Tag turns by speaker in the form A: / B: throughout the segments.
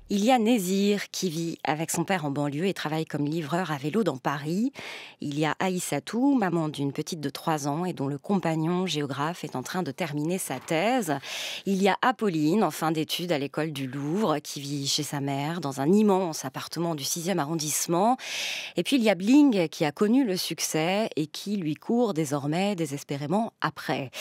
A: Il y a Nézir qui vit avec son père en banlieue et travaille comme livreur à vélo dans Paris. Il y a Aïssatou, maman d'une petite de 3 ans et dont le compagnon géographe est en train de terminer sa thèse. Il y a Apolline, en fin d'études à l'école du Louvre, qui vit chez sa mère dans un immense appartement du 6e arrondissement. Et puis il y a Bling qui a connu le succès et qui lui court désormais désespérément après.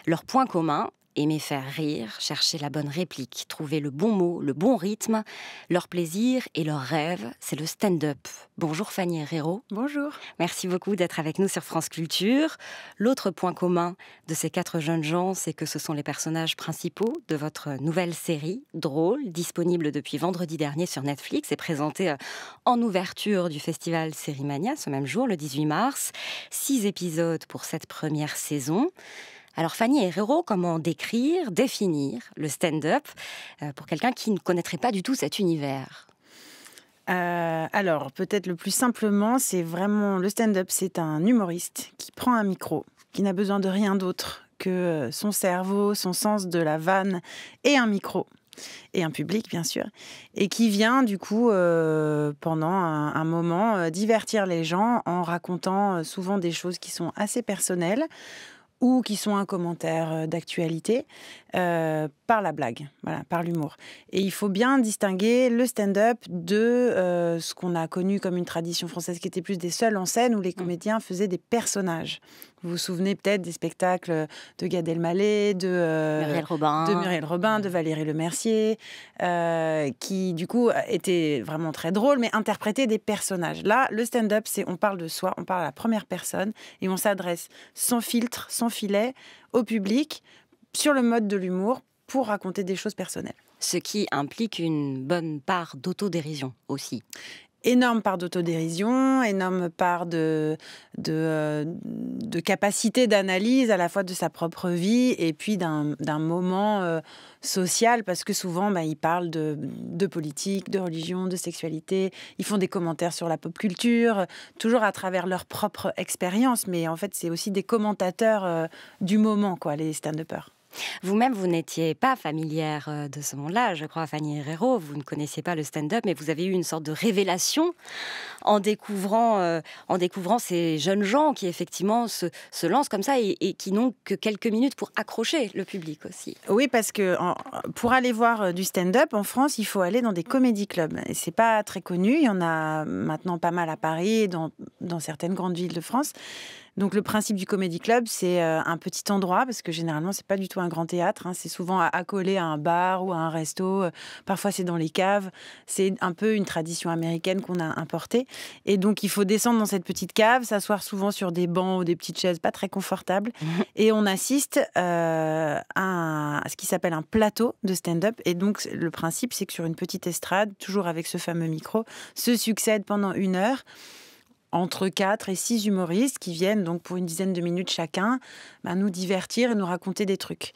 A: Leur point commun: aimer faire rire, chercher la bonne réplique, trouver le bon mot, le bon rythme. Leur plaisir et leur rêve, c'est le stand-up. Bonjour Fanny Herrero.
B: Bonjour.
A: Merci beaucoup d'être avec nous sur France Culture. L'autre point commun de ces 4 jeunes gens, c'est que ce sont les personnages principaux de votre nouvelle série, Drôle, disponible depuis vendredi dernier sur Netflix et présentée en ouverture du festival Sérimania ce même jour, le 18 mars. 6 épisodes pour cette première saison. Alors Fanny Herrero, comment définir le stand-up pour quelqu'un qui ne connaîtrait pas du tout cet univers ?
B: Alors, peut-être le plus simplement, c'est vraiment le stand-up, c'est un humoriste qui prend un micro, qui n'a besoin de rien d'autre que son cerveau, son sens de la vanne et un micro. Et un public, bien sûr, et qui vient, du coup, pendant un moment, divertir les gens en racontant souvent des choses qui sont assez personnelles, ou qui sont un commentaire d'actualité, par la blague, voilà, par l'humour. Et il faut bien distinguer le stand-up de ce qu'on a connu comme une tradition française qui était plus des seuls en scène, où les comédiens faisaient des personnages. Vous vous souvenez peut-être des spectacles de Gad Elmaleh, de Muriel Robin, de Valérie Lemercier, qui du coup étaient vraiment très drôles, mais interprétaient des personnages. Là, le stand-up, c'est on parle de soi, on parle à la première personne, et on s'adresse sans filtre, sans filet, au public, sur le mode de l'humour, pour raconter des choses personnelles.
A: Ce qui implique une bonne part d'autodérision aussi.
B: Énorme part d'autodérision, énorme part de capacité d'analyse à la fois de sa propre vie et puis d'un moment social, parce que souvent ils parlent de politique, de religion, de sexualité, ils font des commentaires sur la pop culture, toujours à travers leur propre expérience, mais en fait c'est aussi des commentateurs du moment, quoi, les stand-uppers.
A: Vous-même, vous n'étiez pas familière de ce monde-là, je crois, Fanny Herrero. Vous ne connaissiez pas le stand-up, mais vous avez eu une sorte de révélation en découvrant ces jeunes gens qui, effectivement, se lancent comme ça et qui n'ont que quelques minutes pour accrocher le public aussi.
B: Oui, parce que pour aller voir du stand-up, en France, il faut aller dans des comédie clubs. Et c'est pas très connu. Il y en a maintenant pas mal à Paris et dans certaines grandes villes de France. Donc le principe du comédie club, c'est un petit endroit, parce que généralement c'est pas du tout un grand théâtre, hein, c'est souvent accolé à un bar ou à un resto, parfois c'est dans les caves, c'est un peu une tradition américaine qu'on a importée, et donc il faut descendre dans cette petite cave, s'asseoir souvent sur des bancs ou des petites chaises pas très confortables, et on assiste à ce qui s'appelle un plateau de stand-up, et donc le principe c'est que sur une petite estrade, toujours avec ce fameux micro, se succèdent pendant 1 heure entre 4 et 6 humoristes qui viennent donc pour une dizaine de minutes chacun nous divertir et nous raconter des trucs.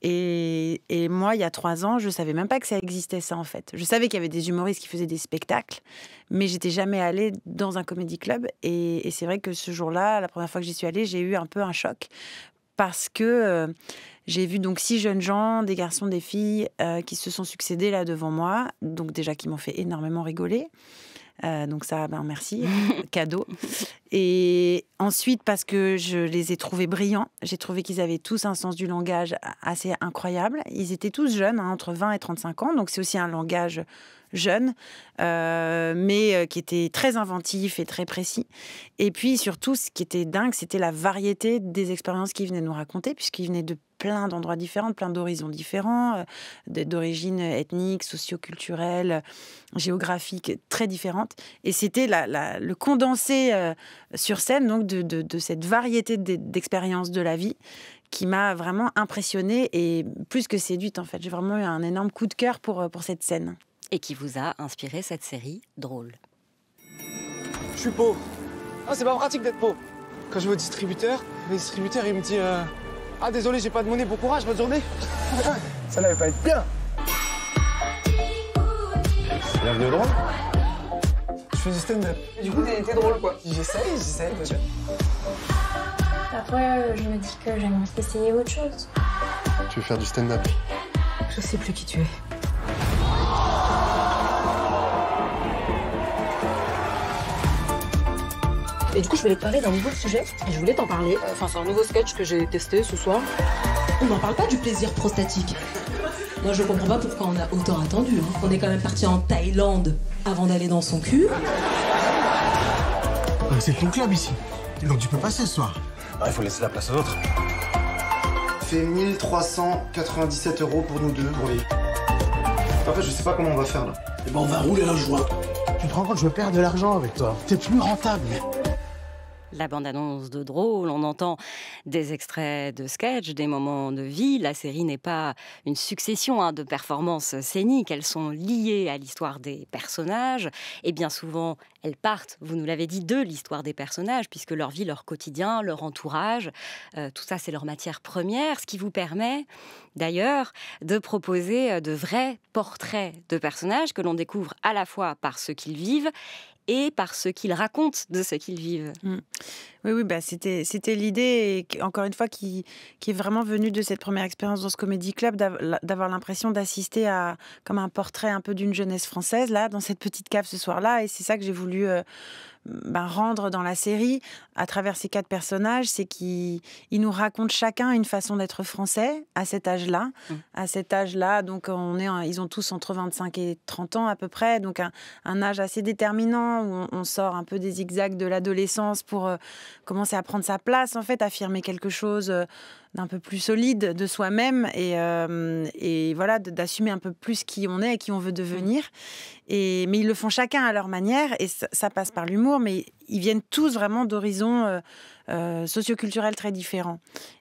B: Et moi, il y a 3 ans, je ne savais même pas que ça existait, ça, en fait. Je savais qu'il y avait des humoristes qui faisaient des spectacles, mais j'étais jamais allée dans un comédie club. Et c'est vrai que ce jour-là, la première fois que j'y suis allée, j'ai eu un peu un choc, parce que j'ai vu donc 6 jeunes gens, des garçons, des filles, qui se sont succédés là devant moi, donc déjà qui m'ont fait énormément rigoler. Donc ça, merci, cadeau. Et ensuite, parce que je les ai trouvés brillants, j'ai trouvé qu'ils avaient tous un sens du langage assez incroyable. Ils étaient tous jeunes, entre 20 et 35 ans, donc c'est aussi un langage jeune, mais qui était très inventif et très précis. Et puis surtout, ce qui était dingue, c'était la variété des expériences qu'ils venaient nous raconter, puisqu'ils venaient de plein d'endroits différents, plein d'horizons différents, d'origines ethniques, socio-culturelles, géographiques très différentes. Et c'était le condensé sur scène donc de cette variété d'expériences de la vie qui m'a vraiment impressionnée et plus que séduite, en fait. J'ai vraiment eu un énorme coup de cœur pour cette scène.
A: Et qui vous a inspiré cette série Drôle.
C: Je suis pauvre. Ah, c'est pas pratique d'être pauvre. Quand je vais au distributeur, le distributeur il me dit ah désolé, j'ai pas de monnaie, bon courage, bonne journée. Ça n'avait pas être bien. Bienvenue au Drôle. Je fais du stand-up. Et du coup, t'es drôle, quoi. J'essaye, bien sûr.
D: Parfois, je me dis que j'aimerais essayer autre chose.
C: Tu veux faire du stand-up?
D: Je sais plus qui tu es.
E: Et du coup, je voulais te parler d'un nouveau sujet et je voulais t'en parler. Enfin, c'est un nouveau sketch que j'ai testé ce soir. On n'en parle pas du plaisir prostatique. Moi, je comprends pas pourquoi on a autant attendu. On est quand même parti en Thaïlande avant d'aller dans son cul.
F: C'est ton club ici, donc tu peux passer ce soir.
C: Il faut laisser la place aux autres. Fait 1397 € pour nous deux, pour les... En fait, je sais pas comment on va faire, là.
F: Eh ben on va rouler la joie. Tu te rends compte, je veux perdre de l'argent avec toi. T'es plus rentable.
A: La bande-annonce de Drôle, on entend des extraits de sketch, des moments de vie. La série n'est pas une succession de performances scéniques. Elles sont liées à l'histoire des personnages. Et bien souvent, elles partent, vous nous l'avez dit, de l'histoire des personnages, puisque leur vie, leur quotidien, leur entourage, tout ça, c'est leur matière première. Ce qui vous permet, d'ailleurs, de proposer de vrais portraits de personnages que l'on découvre à la fois par ce qu'ils vivent et par ce qu'ils racontent de ce qu'ils vivent.
B: Oui, bah c'était l'idée, et encore une fois, qui est vraiment venue de cette première expérience dans ce Comedy Club, d'avoir l'impression d'assister à comme un portrait un peu d'une jeunesse française, là, dans cette petite cave ce soir-là. Et c'est ça que j'ai voulu rendre dans la série, à travers ces 4 personnages, c'est qu'ils nous racontent chacun une façon d'être français à cet âge-là. À cet âge-là, donc ils ont tous entre 25 et 30 ans à peu près, donc un âge assez déterminant où on sort un peu des zigzags de l'adolescence pour commencer à prendre sa place, en fait, affirmer quelque chose d'un peu plus solide de soi-même et voilà, d'assumer un peu plus qui on est et qui on veut devenir. Mais ils le font chacun à leur manière, et ça passe par l'humour, mais ils viennent tous vraiment d'horizons socioculturels très différents.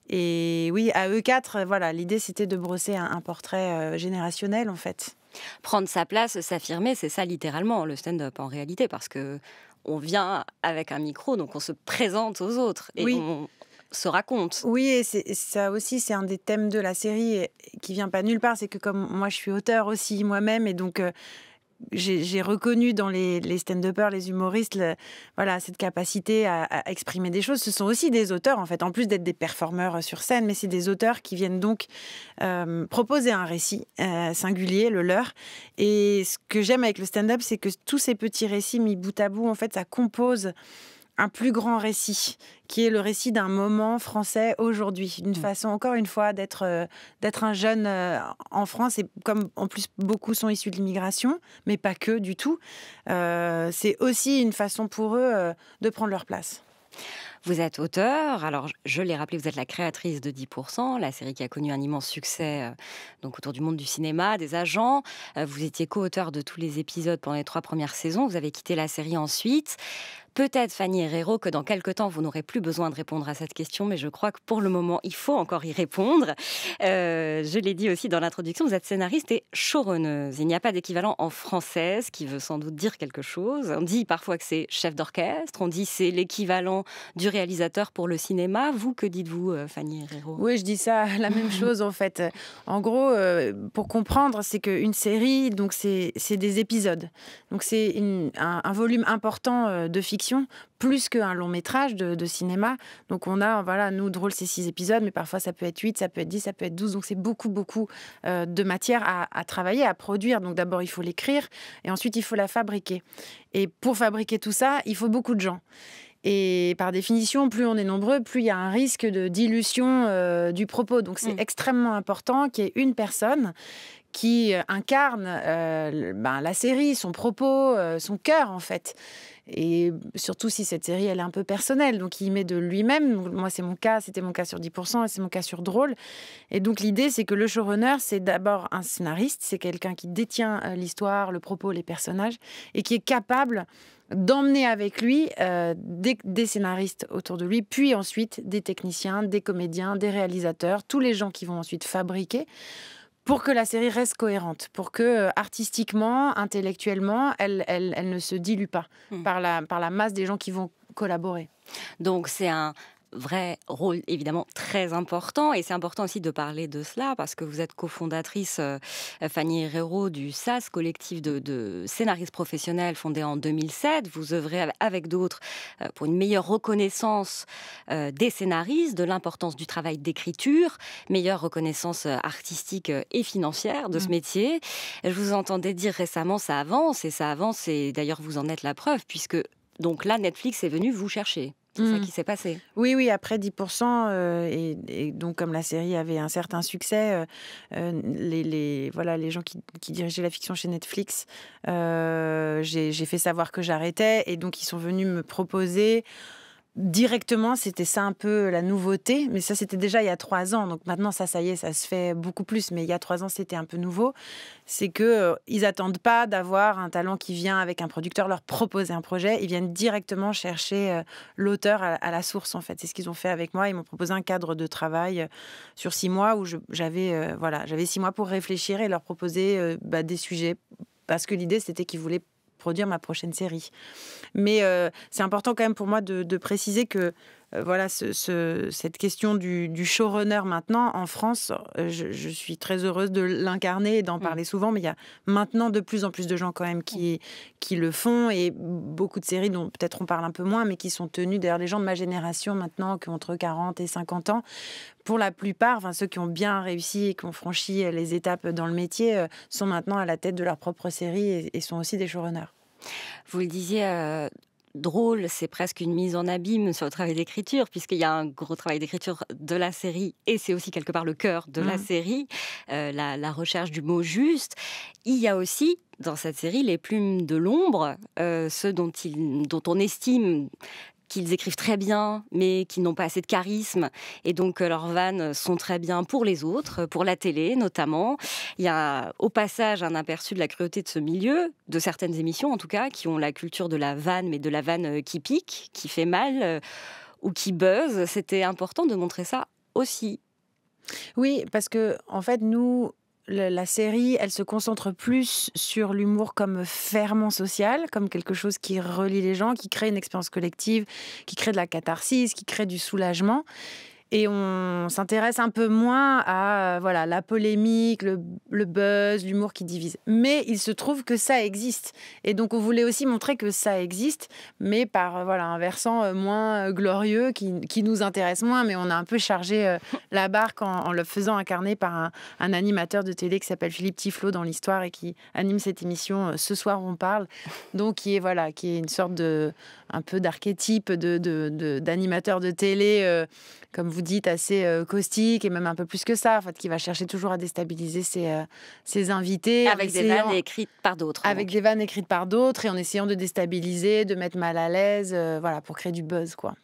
B: Et oui, à eux 4, voilà, l'idée c'était de brosser un portrait générationnel, en fait.
A: Prendre sa place, s'affirmer, c'est ça littéralement le stand-up en réalité, parce que on vient avec un micro, donc on se présente aux autres et on se raconte.
B: Oui, et ça aussi, c'est un des thèmes de la série qui vient pas nulle part. C'est que comme moi, je suis auteur aussi moi-même, et donc j'ai reconnu dans les stand-uppers, les humoristes, voilà, cette capacité à exprimer des choses. Ce sont aussi des auteurs, en fait, en plus d'être des performeurs sur scène, mais c'est des auteurs qui viennent donc proposer un récit singulier, le leur. Et ce que j'aime avec le stand-up, c'est que tous ces petits récits mis bout à bout, en fait, ça compose un plus grand récit, qui est le récit d'un moment français aujourd'hui, d'une façon, encore une fois, d'être un jeune en France, et comme en plus beaucoup sont issus de l'immigration, mais pas que du tout, c'est aussi une façon pour eux de prendre leur place.
A: Vous êtes auteur, alors je l'ai rappelé, vous êtes la créatrice de 10%, la série qui a connu un immense succès donc autour du monde du cinéma, des agents. Vous étiez co-auteur de tous les épisodes pendant les 3 premières saisons, vous avez quitté la série ensuite. Peut-être, Fanny Herrero, que dans quelques temps, vous n'aurez plus besoin de répondre à cette question, mais je crois que pour le moment, il faut encore y répondre. Je l'ai dit aussi dans l'introduction, vous êtes scénariste et showrunneuse. Il n'y a pas d'équivalent en français, ce qui veut sans doute dire quelque chose. On dit parfois que c'est chef d'orchestre, on dit que c'est l'équivalent du réalisateur pour le cinéma. Vous, que dites-vous, Fanny Herrero ?
B: Oui, je dis ça, la même chose en fait. En gros, pour comprendre, c'est qu'une série, donc c'est des épisodes. Donc c'est un volume important de fiction, plus qu'un long métrage de cinéma. Donc on a, voilà, nous, Drôle, c'est 6 épisodes, mais parfois ça peut être 8, ça peut être 10, ça peut être 12. Donc c'est beaucoup de matière à travailler, à produire. Donc d'abord, il faut l'écrire, et ensuite, il faut la fabriquer. Et pour fabriquer tout ça, il faut beaucoup de gens. Et par définition, plus on est nombreux, plus il y a un risque de dilution du propos. Donc c'est extrêmement important qu'il y ait une personne qui incarne la série, son propos, son cœur, en fait. Et surtout si cette série, elle est un peu personnelle, donc il met de lui-même. Moi, c'était mon cas sur 10%, et c'est mon cas sur Drôle. Et donc l'idée, c'est que le showrunner, c'est d'abord un scénariste, c'est quelqu'un qui détient l'histoire, le propos, les personnages, et qui est capable d'emmener avec lui des scénaristes autour de lui, puis ensuite des techniciens, des comédiens, des réalisateurs, tous les gens qui vont ensuite fabriquer, pour que la série reste cohérente, pour que artistiquement, intellectuellement, elle ne se dilue pas par la masse des gens qui vont collaborer.
A: Donc c'est un vrai rôle évidemment très important, et c'est important aussi de parler de cela parce que vous êtes cofondatrice, Fanny Herrero, du SAS, collectif de scénaristes professionnels fondé en 2007. Vous œuvrez avec d'autres pour une meilleure reconnaissance des scénaristes, de l'importance du travail d'écriture, meilleure reconnaissance artistique et financière de ce métier. Je vous entendais dire récemment ça avance, et d'ailleurs vous en êtes la preuve, puisque donc là Netflix est venu vous chercher. C'est ça qui s'est passé.
B: Oui, oui, après 10%, et donc comme la série avait un certain succès, les gens qui dirigeaient la fiction chez Netflix, j'ai fait savoir que j'arrêtais, et donc ils sont venus me proposer directement. C'était ça un peu la nouveauté, mais ça c'était déjà il y a 3 ans, donc maintenant ça y est, ça se fait beaucoup plus, mais il y a 3 ans c'était un peu nouveau. C'est que ils attendent pas d'avoir un talent qui vient avec un producteur leur proposer un projet, ils viennent directement chercher l'auteur à la source, en fait. C'est ce qu'ils ont fait avec moi. Ils m'ont proposé un cadre de travail sur 6 mois où j'avais 6 mois pour réfléchir et leur proposer des sujets, parce que l'idée c'était qu'ils voulaient produire ma prochaine série. Mais c'est important quand même pour moi de préciser que cette question du showrunner maintenant en France, je suis très heureuse de l'incarner et d'en parler souvent, mais il y a maintenant de plus en plus de gens quand même qui le font, et beaucoup de séries dont peut-être on parle un peu moins, mais qui sont tenues. D'ailleurs, les gens de ma génération maintenant, qui ont entre 40 et 50 ans, pour la plupart, ceux qui ont bien réussi et qui ont franchi les étapes dans le métier, sont maintenant à la tête de leur propre série et sont aussi des showrunners.
A: Vous le disiez, drôle, c'est presque une mise en abîme sur le travail d'écriture, puisqu'il y a un gros travail d'écriture de la série, et c'est aussi quelque part le cœur de la série, la recherche du mot juste. Il y a aussi, dans cette série, les plumes de l'ombre, ceux dont on estime qu'ils écrivent très bien, mais qui n'ont pas assez de charisme, et donc leurs vannes sont très bien pour les autres, pour la télé notamment. Il y a au passage un aperçu de la cruauté de ce milieu, de certaines émissions en tout cas, qui ont la culture de la vanne, mais de la vanne qui pique, qui fait mal, ou qui buzz. C'était important de montrer ça aussi.
B: Oui, parce que en fait, nous, la série, elle se concentre plus sur l'humour comme ferment social, comme quelque chose qui relie les gens, qui crée une expérience collective, qui crée de la catharsis, qui crée du soulagement. Et on s'intéresse un peu moins à la polémique, le buzz, l'humour qui divise. Mais il se trouve que ça existe. Et donc, on voulait aussi montrer que ça existe, mais par un versant moins glorieux qui nous intéresse moins. Mais on a un peu chargé la barque en le faisant incarner par un animateur de télé qui s'appelle Philippe Tiflot dans l'histoire et qui anime cette émission Ce soir on parle. Donc, qui est une sorte un peu d'archétype d'animateur de télé, comme vous dites, assez caustique, et même un peu plus que ça, en fait, qui va chercher toujours à déstabiliser ses invités.
A: Avec des vannes écrites par d'autres.
B: Avec des vannes écrites par d'autres, et en essayant de déstabiliser, de mettre mal à l'aise, pour créer du buzz, quoi.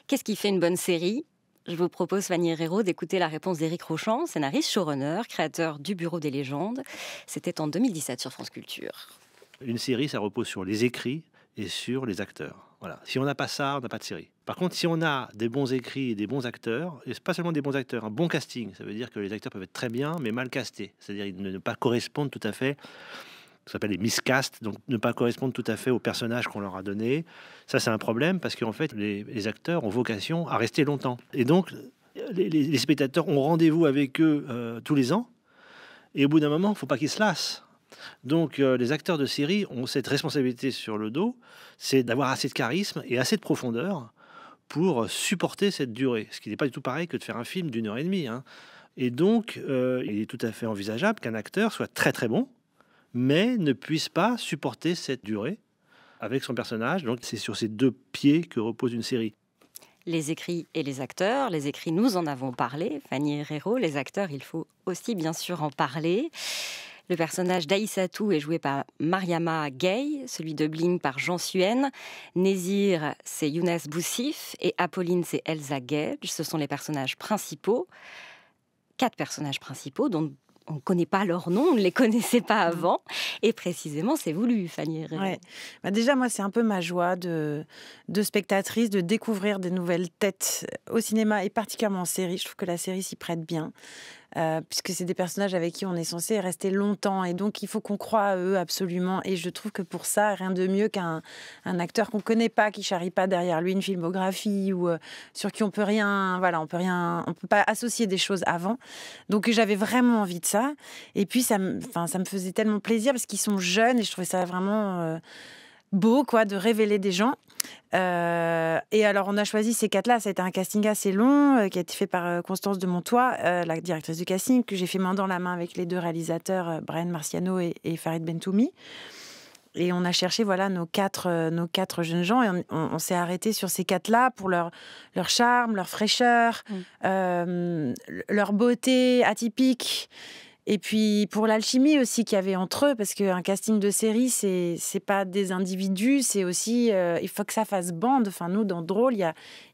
A: Qu'est-ce qui fait une bonne série ? Je vous propose, Fanny Herrero, d'écouter la réponse d'Éric Rochant, scénariste, showrunner, créateur du Bureau des légendes. C'était en 2017 sur France Culture.
G: Une série, ça repose sur les écrits et sur les acteurs. Voilà. Si on n'a pas ça, on n'a pas de série. Par contre, si on a des bons écrits et des bons acteurs, et c'est pas seulement des bons acteurs, un bon casting, ça veut dire que les acteurs peuvent être très bien, mais mal castés. C'est-à-dire ils ne pas correspondre tout à fait, ça s'appelle les miscasts, donc ne pas correspondre tout à fait au personnage qu'on leur a donné. Ça, c'est un problème, parce qu'en fait, les acteurs ont vocation à rester longtemps. Et donc, les spectateurs ont rendez-vous avec eux tous les ans, et au bout d'un moment, il ne faut pas qu'ils se lassent. Donc les acteurs de série ont cette responsabilité sur le dos, c'est d'avoir assez de charisme et assez de profondeur pour supporter cette durée, ce qui n'est pas du tout pareil que de faire un film d'1h30, hein. Et donc il est tout à fait envisageable qu'un acteur soit très très bon, mais ne puisse pas supporter cette durée avec son personnage. Donc c'est sur ces deux pieds que repose une série.
A: Les écrits et les acteurs. Les écrits, nous en avons parlé, Fanny Herrero. Les acteurs, il faut aussi bien sûr en parler. Le personnage d'Aïssatou est joué par Mariama Gay, celui de Bling par Jean Suen. Nézir, c'est Younes Boussif, et Apolline, c'est Elsa Gage. Ce sont les personnages principaux. 4 personnages principaux dont on ne connaît pas leur nom, on ne les connaissait pas avant. Et précisément, c'est voulu, Fanny Herrero.
B: Ouais. Déjà, moi, c'est un peu ma joie de spectatrice de découvrir des nouvelles têtes au cinéma et particulièrement en série. Je trouve que la série s'y prête bien. Puisque c'est des personnages avec qui on est censé rester longtemps, et donc il faut qu'on croie à eux absolument, et je trouve que pour ça, rien de mieux qu'un acteur qu'on connaît pas, qui charrie pas derrière lui une filmographie, ou sur qui on peut pas associer des choses avant. Donc j'avais vraiment envie de ça, et puis ça me faisait tellement plaisir parce qu'ils sont jeunes, et je trouvais ça vraiment beau, de révéler des gens. Et alors, on a choisi ces 4-là. Ça a été un casting assez long, qui a été fait par Constance de Montois, la directrice du casting, que j'ai fait main dans la main avec les 2 réalisateurs, Brian Marciano et Farid Bentoumi. Et on a cherché nos quatre jeunes gens, et on s'est arrêté sur ces 4-là pour leur charme, leur fraîcheur, leur beauté atypique. Et puis pour l'alchimie aussi qu'il y avait entre eux, parce qu'un casting de série, c'est pas des individus, c'est aussi il faut que ça fasse bande. Enfin, nous, dans Drôle,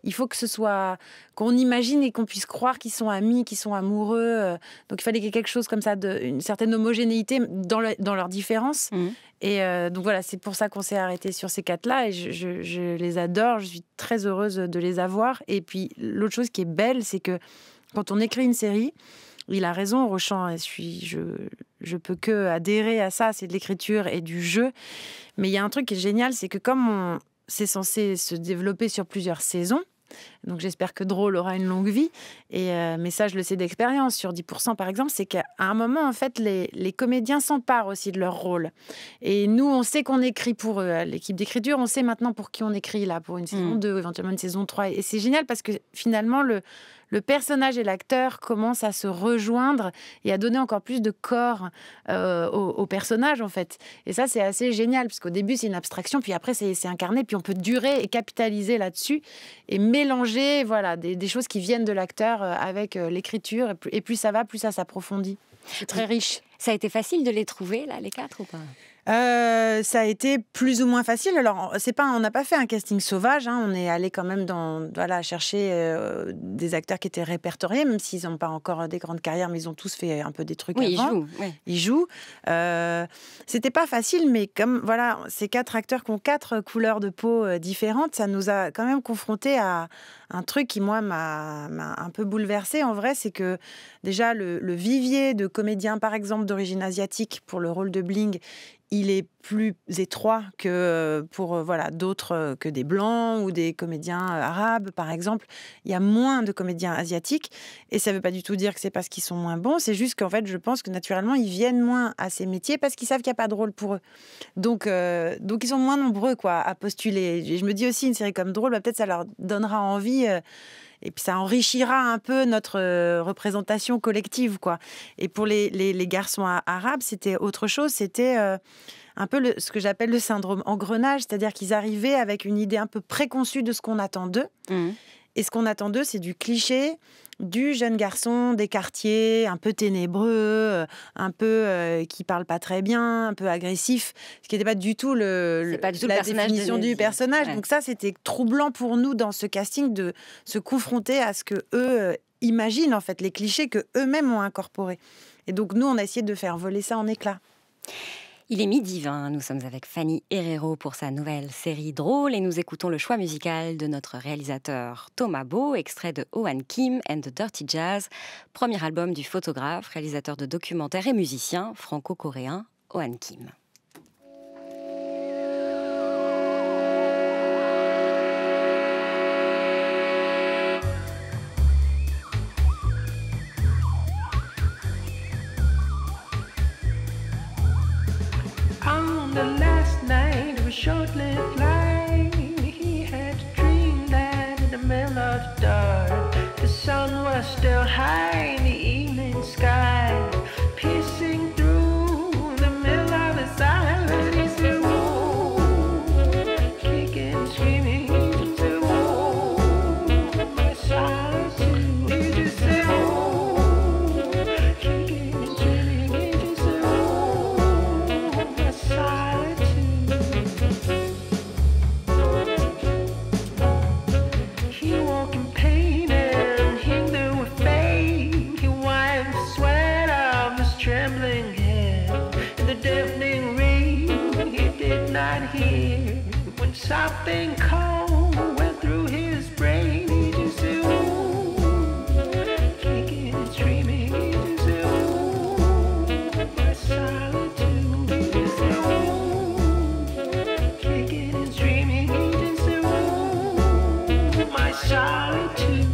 B: il faut que ce soit qu'on imagine et qu'on puisse croire qu'ils sont amis, qu'ils sont amoureux. Donc il fallait qu'il y ait quelque chose comme ça, une certaine homogénéité dans leurs différences. Et donc voilà, c'est pour ça qu'on s'est arrêté sur ces 4-là, et je les adore, je suis très heureuse de les avoir. Et puis l'autre chose qui est belle, c'est que quand on écrit une série, il a raison, Rochant, et je peux que adhérer à ça, c'est de l'écriture et du jeu. Mais il y a un truc qui est génial, c'est que comme c'est censé se développer sur plusieurs saisons, donc j'espère que Drôle aura une longue vie, mais ça je le sais d'expérience, sur 10% par exemple, c'est qu'à un moment en fait les comédiens s'emparent aussi de leur rôle. Et nous on sait qu'on écrit pour eux, l'équipe d'écriture, on sait maintenant pour qui on écrit là, pour une saison 2, éventuellement une saison 3. Et c'est génial parce que finalement le personnage et l'acteur commencent à se rejoindre et à donner encore plus de corps au personnage, en fait. Et ça, c'est assez génial, parce qu'au début, c'est une abstraction, puis après, c'est incarné, puis on peut durer et capitaliser là-dessus et mélanger des choses qui viennent de l'acteur avec l'écriture. Et plus ça va, plus ça s'approfondit. C'est très riche.
A: Ça a été facile de les trouver, là, les 4, ou pas ?
B: Ça a été plus ou moins facile. Alors, on n'a pas fait un casting sauvage. On est allé quand même chercher des acteurs qui étaient répertoriés, même s'ils n'ont pas encore des grandes carrières, mais ils ont tous fait un peu des trucs avant. Ils jouent. C'était pas facile, mais comme ces 4 acteurs qui ont 4 couleurs de peau différentes, ça nous a quand même confrontés à un truc qui, moi, m'a un peu bouleversée. En vrai, c'est que déjà, le vivier de comédiens, par exemple, d'origine asiatique, pour le rôle de Bling, il est plus étroit que pour d'autres, que des Blancs ou des comédiens arabes, par exemple. Il y a moins de comédiens asiatiques, et ça ne veut pas du tout dire que c'est parce qu'ils sont moins bons, c'est juste qu'en fait, je pense que naturellement, ils viennent moins à ces métiers parce qu'ils savent qu'il n'y a pas de rôle pour eux. Donc ils sont moins nombreux à postuler. Et je me dis aussi, une série comme Drôle, peut-être ça leur donnera envie... et puis ça enrichira un peu notre représentation collective, quoi. Et pour les garçons arabes, c'était autre chose. C'était un peu ce que j'appelle le syndrome engrenage, c'est-à-dire qu'ils arrivaient avec une idée un peu préconçue de ce qu'on attend d'eux. Et ce qu'on attend d'eux, c'est du cliché du jeune garçon des quartiers, un peu ténébreux, un peu qui parle pas très bien, un peu agressif, ce qui n'était pas du tout la définition du personnage. Ouais. Donc ça, c'était troublant pour nous dans ce casting de se confronter à ce que eux imaginent, en fait, les clichés que eux-mêmes ont incorporés. Et donc nous, on a essayé de faire voler ça en éclats.
A: Il est 12h20, nous sommes avec Fanny Herrero pour sa nouvelle série Drôle, et nous écoutons le choix musical de notre réalisateur Thomas Beau, extrait de Owen Kim and the Dirty Jazz, premier album du photographe, réalisateur de documentaires et musicien franco-coréen Owen Kim.
H: The last night of a short-lived life, he had a dream that in the middle of the dark, the sun was still high in the evening sky, piercing through the middle of his eyes. He said, "Whoa," kicking, screaming. He said, "Whoa, my solitude." He just said, "Whoa," kicking, screaming. He just said, "Whoa, my solitude." He woke in pain and hindered with fame. He wiped the sweat off his trembling head. In the deafening ring, he did not hear when something cold went through his brain. He just said, "Ooh," kicking and screaming. He just said, "Ooh, my solitude." He just said, "Ooh," kicking and screaming. He just said, "Ooh, my solitude."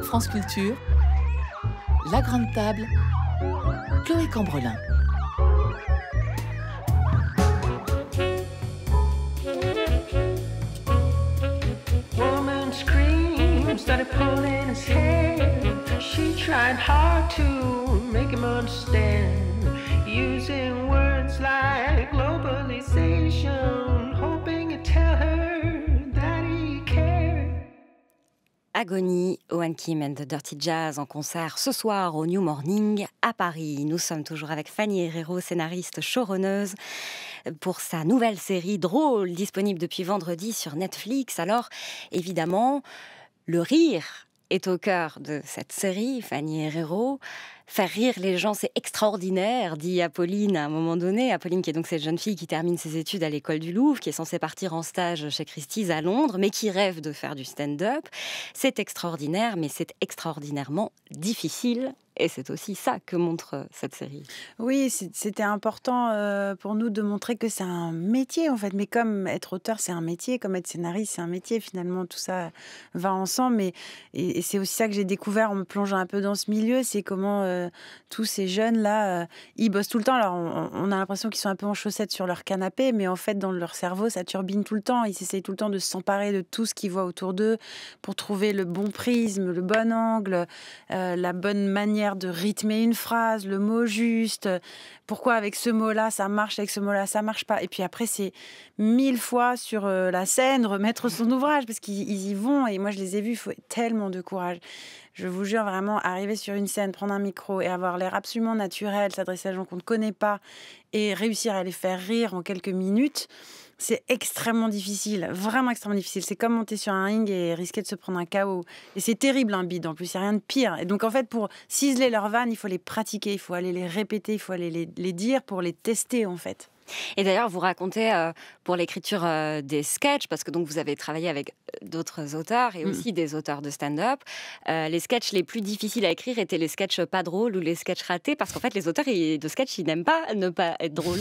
I: France Culture, La Grande Table, Chloé Cambrelin.
H: Woman screamed, started pulling his hair. She tried hard to make him understand, using words like globalization, hoping to tell her that he cared.
A: Agony, Owen Kim and the Dirty Jazz en concert ce soir au New Morning à Paris. Nous sommes toujours avec Fanny Herrero, scénariste showrunneuse, pour sa nouvelle série drôle, disponible depuis vendredi sur Netflix. Alors, évidemment, le rire est au cœur de cette série, Fanny Herrero. Faire rire les gens, c'est extraordinaire, dit Apolline à un moment donné. Apolline, qui est donc cette jeune fille qui termine ses études à l'école du Louvre, qui est censée partir en stage chez Christie's à Londres, mais qui rêve de faire du stand-up. C'est extraordinaire, mais c'est extraordinairement difficile. Et c'est aussi ça que montre cette série.
B: Oui, c'était important pour nous de montrer que c'est un métier, en fait. Mais comme être auteur, c'est un métier, comme être scénariste, c'est un métier. Finalement, tout ça va ensemble. Et c'est aussi ça que j'ai découvert en me plongeant un peu dans ce milieu, c'est comment tous ces jeunes-là, ils bossent tout le temps. Alors, on a l'impression qu'ils sont un peu en chaussettes sur leur canapé, mais en fait, dans leur cerveau, ça turbine tout le temps. Ils essayent tout le temps de s'emparer de tout ce qu'ils voient autour d'eux pour trouver le bon prisme, le bon angle, la bonne manière de rythmer une phrase, le mot juste, pourquoi avec ce mot-là ça marche, avec ce mot-là ça marche pas. Et puis après, c'est 1000 fois sur la scène, remettre son ouvrage, parce qu'ils y vont, et moi je les ai vus, il faut tellement de courage. Je vous jure, vraiment, arriver sur une scène, prendre un micro et avoir l'air absolument naturel, s'adresser à des gens qu'on ne connaît pas et réussir à les faire rire en quelques minutes, c'est extrêmement difficile, vraiment extrêmement difficile. C'est comme monter sur un ring et risquer de se prendre un KO. Et c'est terrible, un bide, en plus, il n'y a rien de pire. Et donc, en fait, pour ciseler leurs vannes, il faut les pratiquer, il faut aller les répéter, il faut aller les dire pour les tester, en fait.
A: Et d'ailleurs, vous racontez pour l'écriture des sketchs, parce que donc vous avez travaillé avec d'autres auteurs et aussi des auteurs de stand-up. Les sketchs les plus difficiles à écrire étaient les sketchs pas drôles ou les sketchs ratés, parce qu'en fait, les auteurs de sketchs, ils n'aiment pas ne pas être drôles.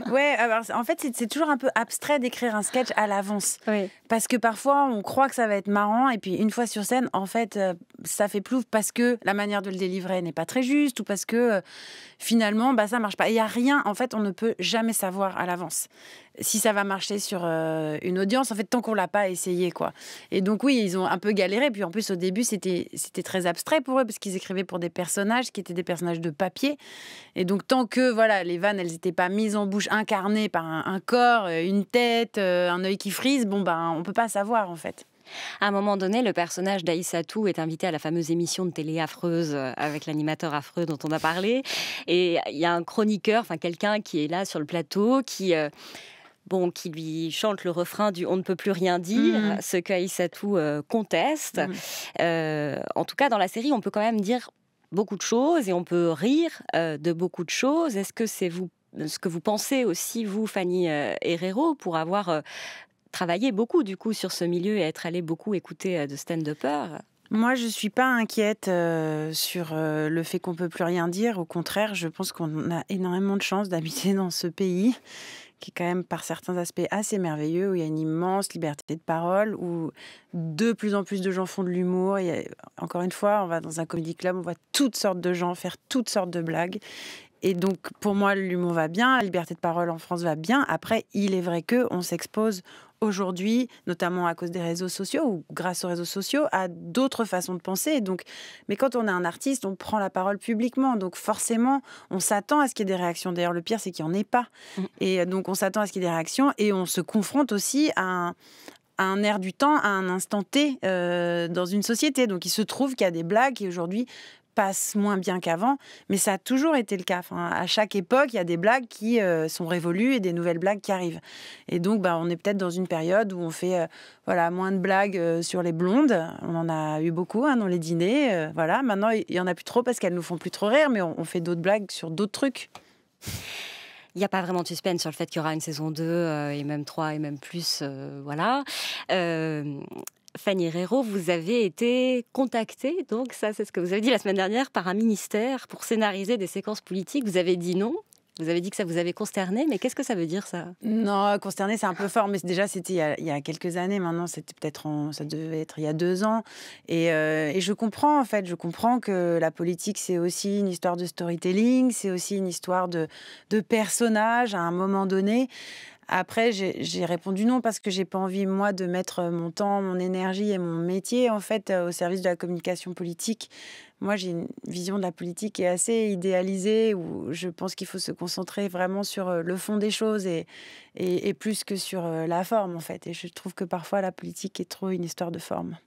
B: Ouais, alors en fait, c'est toujours un peu abstrait d'écrire un sketch à l'avance.
A: Oui.
B: Parce que parfois, on croit que ça va être marrant, et puis une fois sur scène, en fait, ça fait plouf parce que la manière de le délivrer n'est pas très juste, ou parce que finalement, ça marche pas. Il n'y a rien, en fait, on ne peut jamais savoir à l'avance si ça va marcher sur une audience, en fait, tant qu'on l'a pas essayé, quoi. Et donc oui, ils ont un peu galéré, puis en plus au début c'était très abstrait pour eux, parce qu'ils écrivaient pour des personnages qui étaient des personnages de papier, et donc tant que voilà, les vannes, elles n'étaient pas mises en bouche, incarnées par un corps, une tête, un œil qui frise, on peut pas savoir, en fait.
A: À un moment donné, le personnage d'Aïssatou est invité à la fameuse émission de télé Affreuse avec l'animateur affreux dont on a parlé. Et il y a un chroniqueur, quelqu'un qui est là sur le plateau, qui lui chante le refrain du « On ne peut plus rien dire », ce qu'Aïssatou conteste. En tout cas, dans la série, on peut quand même dire beaucoup de choses et on peut rire de beaucoup de choses. Est-ce que c'est ce que vous pensez aussi, vous, Fanny Herrero, pour avoir travaillé beaucoup du coup sur ce milieu et être allé beaucoup écouter de stand-uppers?
B: Moi, je ne suis pas inquiète sur le fait qu'on ne peut plus rien dire. Au contraire, je pense qu'on a énormément de chance d'habiter dans ce pays, qui est quand même par certains aspects assez merveilleux, où il y a une immense liberté de parole, où de plus en plus de gens font de l'humour. Encore une fois, on va dans un comedy club, on voit toutes sortes de gens faire toutes sortes de blagues. Et donc, pour moi, l'humour va bien, la liberté de parole en France va bien. Après, il est vrai qu'on s'expose aujourd'hui, notamment à cause des réseaux sociaux ou grâce aux réseaux sociaux, à d'autres façons de penser. Donc, mais quand on est un artiste, on prend la parole publiquement. Donc forcément, on s'attend à ce qu'il y ait des réactions. D'ailleurs, le pire, c'est qu'il n'y en ait pas. Et donc, on s'attend à ce qu'il y ait des réactions et on se confronte aussi à un air du temps, à un instant T dans une société. Donc, il se trouve qu'il y a des blagues qui aujourd'hui passe moins bien qu'avant, mais ça a toujours été le cas. Enfin, à chaque époque, il y a des blagues qui sont révolues et des nouvelles blagues qui arrivent. Et donc, on est peut-être dans une période où on fait moins de blagues sur les blondes. On en a eu beaucoup dans les dîners. Maintenant, il n'y en a plus trop parce qu'elles nous font plus trop rire, mais on fait d'autres blagues sur d'autres trucs.
A: Il n'y a pas vraiment de suspense sur le fait qu'il y aura une saison 2 et même 3 et même plus. Fanny Herrero, vous avez été contactée, donc ça c'est ce que vous avez dit la semaine dernière, par un ministère pour scénariser des séquences politiques. Vous avez dit non. Vous avez dit que ça vous avait consterné, mais qu'est-ce que ça veut dire, ça?
B: Non, consterné, c'est un peu fort, mais déjà, c'était il y a quelques années. Maintenant, c'était ça devait être il y a 2 ans. Et je comprends, en fait. Je comprends que la politique, c'est aussi une histoire de storytelling, c'est aussi une histoire de personnages à un moment donné. Après, j'ai répondu non parce que j'ai pas envie, moi, de mettre mon temps, mon énergie et mon métier, en fait, au service de la communication politique. Moi, j'ai une vision de la politique qui est assez idéalisée, où je pense qu'il faut se concentrer vraiment sur le fond des choses et plus que sur la forme, en fait. Et je trouve que parfois, la politique est trop une histoire de forme.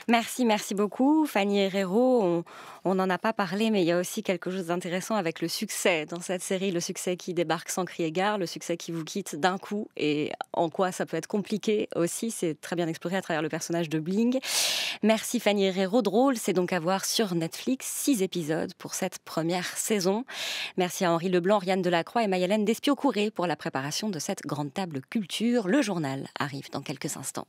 A: Merci beaucoup. Fanny Herrero, on n'en a pas parlé, mais il y a aussi quelque chose d'intéressant avec le succès dans cette série, le succès qui débarque sans crier gare, le succès qui vous quitte d'un coup, et en quoi ça peut être compliqué aussi. C'est très bien exploré à travers le personnage de Bling. Merci Fanny Herrero. Drôle, c'est donc à voir sur Netflix, 6 épisodes pour cette première saison. Merci à Henri Leblanc, Rianne Delacroix et Maï-Hélène Despio-Couré pour la préparation de cette grande table culture. Le journal arrive dans quelques instants.